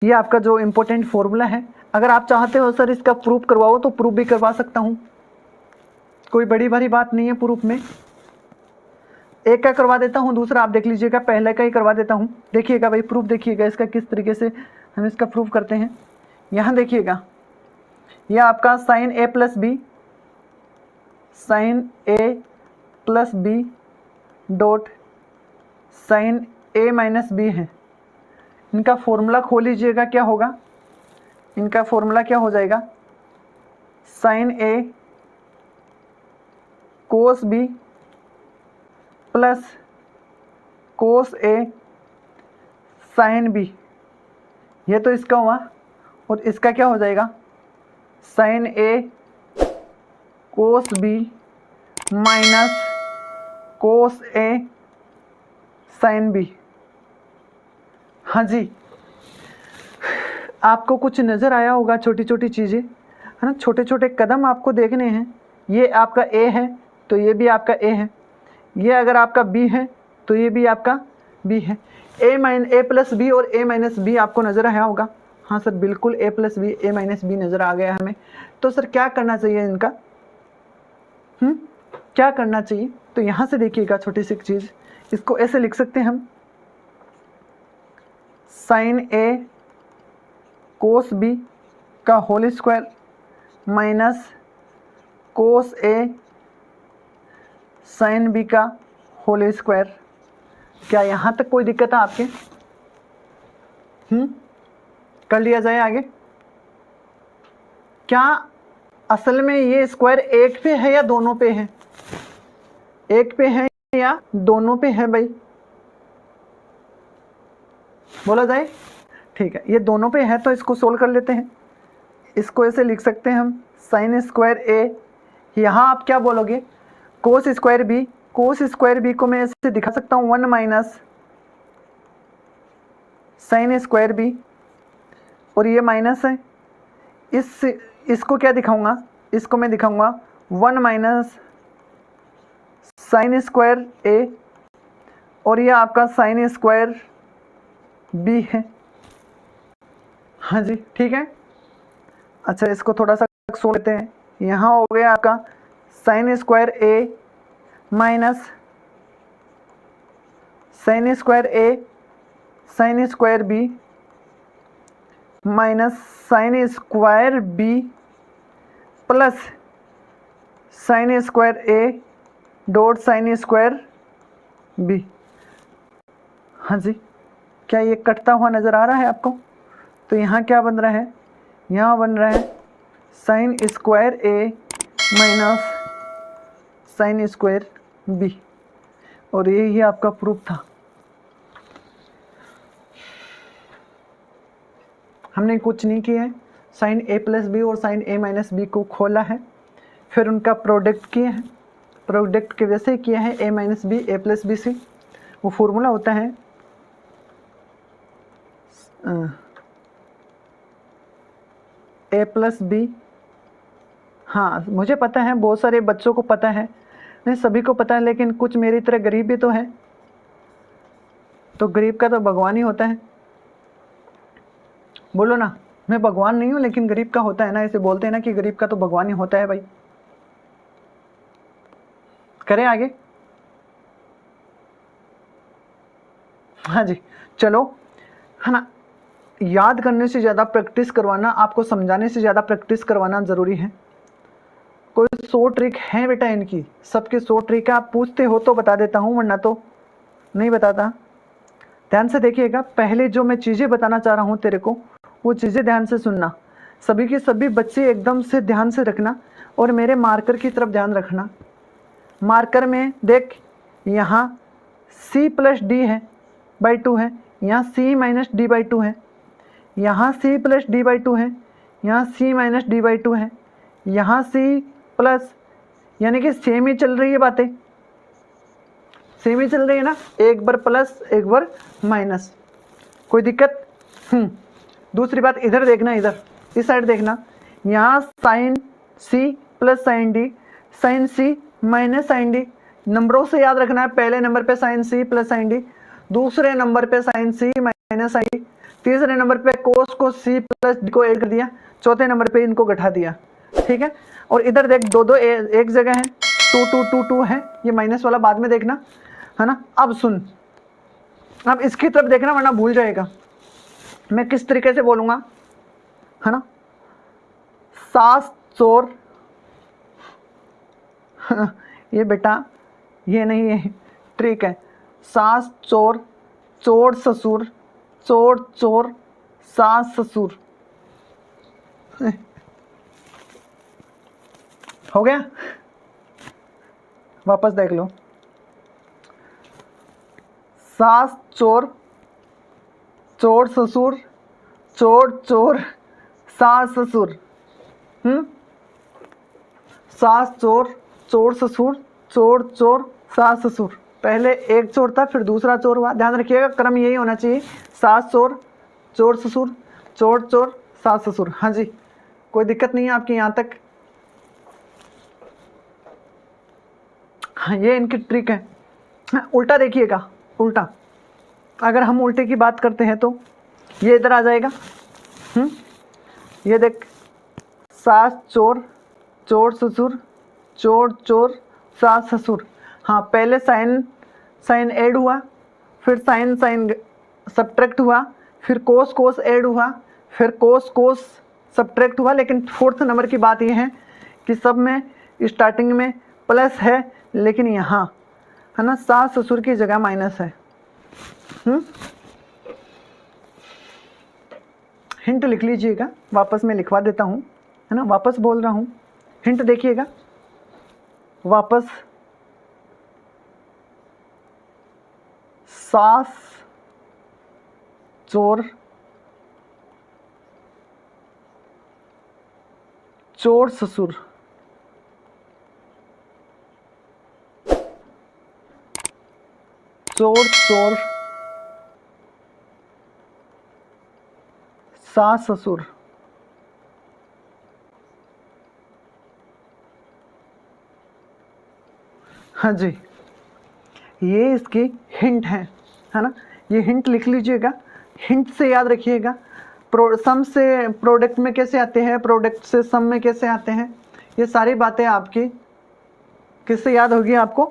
ये आपका जो इम्पोर्टेंट फॉर्मूला है। अगर आप चाहते हो सर इसका प्रूफ करवाओ तो प्रूफ भी करवा सकता हूँ, कोई बड़ी भारी बात नहीं है प्रूफ में। एक का करवा देता हूँ, दूसरा आप देख लीजिएगा, पहले का ही करवा देता हूँ। देखिएगा भाई प्रूफ देखिएगा इसका किस तरीके से हम इसका प्रूफ करते हैं। यहाँ देखिएगा, यह आपका साइन ए प्लस बी, साइन ए प्लस बी डॉट साइन ए माइनस बी है। इनका फॉर्मूला खोल लीजिएगा, क्या होगा, इनका फॉर्मूला क्या हो जाएगा, साइन ए कोस बी प्लस कोस ए साइन बी, ये तो इसका हुआ। और इसका क्या हो जाएगा, साइन ए कोस बी माइनस कोस ए साइन बी। हाँ जी, आपको कुछ नज़र आया होगा, छोटी छोटी चीज़ें है ना, छोटे छोटे कदम आपको देखने हैं। ये आपका ए है तो ये भी आपका ए है, ये अगर आपका बी है तो ये भी आपका बी है। ए प्लस बी और ए माइनस बी आपको नज़र आया होगा। हाँ सर बिल्कुल, ए प्लस बी ए माइनस बी नज़र आ गया हमें। तो सर क्या करना चाहिए इनका, क्या करना चाहिए, तो यहाँ से देखिएगा छोटी सी चीज़, इसको ऐसे लिख सकते हैं हम, साइन ए कोस बी का होल स्क्वायर माइनस कोस ए साइन बी का होल स्क्वायर। क्या यहाँ तक कोई दिक्कत है आपके? कर लिया जाए आगे। क्या असल में ये स्क्वायर एक पे है या दोनों पे है, एक पे है या दोनों पे है भाई, बोला जाए। ठीक है, ये दोनों पे है तो इसको सोल्व कर लेते हैं। इसको ऐसे लिख सकते हैं हम, साइन स्क्वायर ए, यहाँ आप क्या बोलोगे, cos square b. Cos square b को मैं ऐसे दिखा सकता हूँ 1 माइनस साइन स्क्वायर बी, और ये माइनस है, इसको क्या दिखाऊंगा, इसको मैं दिखाऊंगा 1 माइनस साइन स्क्वायर ए, और ये आपका साइन स्क्वायर बी है। हाँ जी ठीक है। अच्छा इसको थोड़ा सा सोच लेते हैं। यहाँ हो गया आपका sine square a minus sine square a sine square b minus sine square b plus sine square a dot sine square b. हाँ जी, क्या ये कटता हुआ नज़र आ रहा है आपको? तो यहाँ क्या बन रहा है, यहाँ बन रहा है sign square a minus sine square B, और यही आपका प्रूफ था। हमने कुछ नहीं किया है, साइन ए प्लस बी और साइन ए माइनस बी को खोला है, फिर उनका प्रोडक्ट किया है, प्रोडक्ट के वैसे किया है ए माइनस बी ए प्लस बी से। वो फॉर्मूला होता है ए प्लस बी। हाँ मुझे पता है, बहुत सारे बच्चों को पता है, नहीं सभी को पता है, लेकिन कुछ मेरी तरह गरीब भी तो है, तो गरीब का तो भगवान ही होता है। बोलो ना, मैं भगवान नहीं हूँ लेकिन गरीब का होता है ना, ऐसे बोलते हैं ना कि गरीब का तो भगवान ही होता है भाई। करें आगे? हाँ जी चलो, है ना, याद करने से ज़्यादा प्रैक्टिस करवाना, आपको समझाने से ज़्यादा प्रैक्टिस करवाना ज़रूरी है। कोई 100 ट्रिक है बेटा इनकी, सबके 100 ट्रिक आप पूछते हो तो बता देता हूँ, वरना तो नहीं बताता। ध्यान से देखिएगा, पहले जो मैं चीज़ें बताना चाह रहा हूँ तेरे को, वो चीज़ें ध्यान से सुनना। सभी के सभी बच्चे एकदम से ध्यान से रखना, और मेरे मार्कर की तरफ ध्यान रखना। मार्कर में देख, यहाँ c प्लस डी है बाई 2 है, यहाँ c माइनस डी बाई 2 है, यहाँ c प्लस डी बाई 2 है, यहाँ c माइनस डी बाई 2 है, यहाँ c प्लस, यानी कि सेम ही चल रही है बातें, सेम ही चल रही है ना, एक बार प्लस एक बार माइनस, कोई दिक्कत? दूसरी बात इधर देखना, इधर इस साइड देखना, यहाँ sine c plus sine d, sine c minus sine d, नंबरों से याद रखना है। पहले नंबर पे sine c plus sine d, दूसरे नंबर पे sine c minus sine d, तीसरे नंबर पे कोस को सी प्लस डी को ऐड कर दिया, चौथे नंबर पे इनको घटा दिया, ठीक है। और इधर देख दो दो एक जगह है, 2 2 2 2 है, ये माइनस वाला बाद में देखना, है ना। अब सुन, अब इसकी तरफ देखना वरना भूल जाएगा। मैं किस तरीके से बोलूँगा, है ना। सास चोर ये बेटा ये नहीं है, ट्रिक है। सास चोर, चोर ससुर, चोर चोर, सास ससुर। हो गया, वापस देख लो। सास चोर, चोर ससुर, चोर चोर, सास ससुर। सास चोर, चोर ससुर, चोर चोर, सास ससुर। पहले एक चोर था फिर दूसरा चोर हुआ, ध्यान रखिएगा क्रम यही होना चाहिए। सास चोर, चोर ससुर, चोर चोर, सास ससुर। हाँ जी, कोई दिक्कत नहीं है आपकी यहाँ तक। हाँ ये इनकी ट्रिक है। हाँ, उल्टा देखिएगा, उल्टा अगर हम उल्टे की बात करते हैं तो ये इधर आ जाएगा। ये देख, सास चोर, चोर ससुर, चोर चोर, सास ससुर। हाँ पहले साइन साइन ऐड हुआ, फिर साइन साइन सब्ट्रैक्ट हुआ, फिर कोस कोस ऐड हुआ, फिर कोस कोस सब्ट्रैक्ट हुआ। लेकिन फोर्थ नंबर की बात यह है कि सब में स्टार्टिंग में प्लस है, लेकिन यहाँ है ना सास ससुर की जगह माइनस है। हिंट लिख लीजिएगा, वापस मैं लिखवा देता हूँ, है ना। वापस बोल रहा हूँ, हिंट देखिएगा वापस। सास चोर, चोर ससुर, चोर चोर, सास ससुर। हाँ जी, ये इसकी हिंट है ना। ये हिंट लिख लीजिएगा, हिंट से याद रखिएगा। सम से प्रोडक्ट में कैसे आते हैं, प्रोडक्ट से सम में कैसे आते हैं, ये सारी बातें आपकी किससे याद होगी आपको,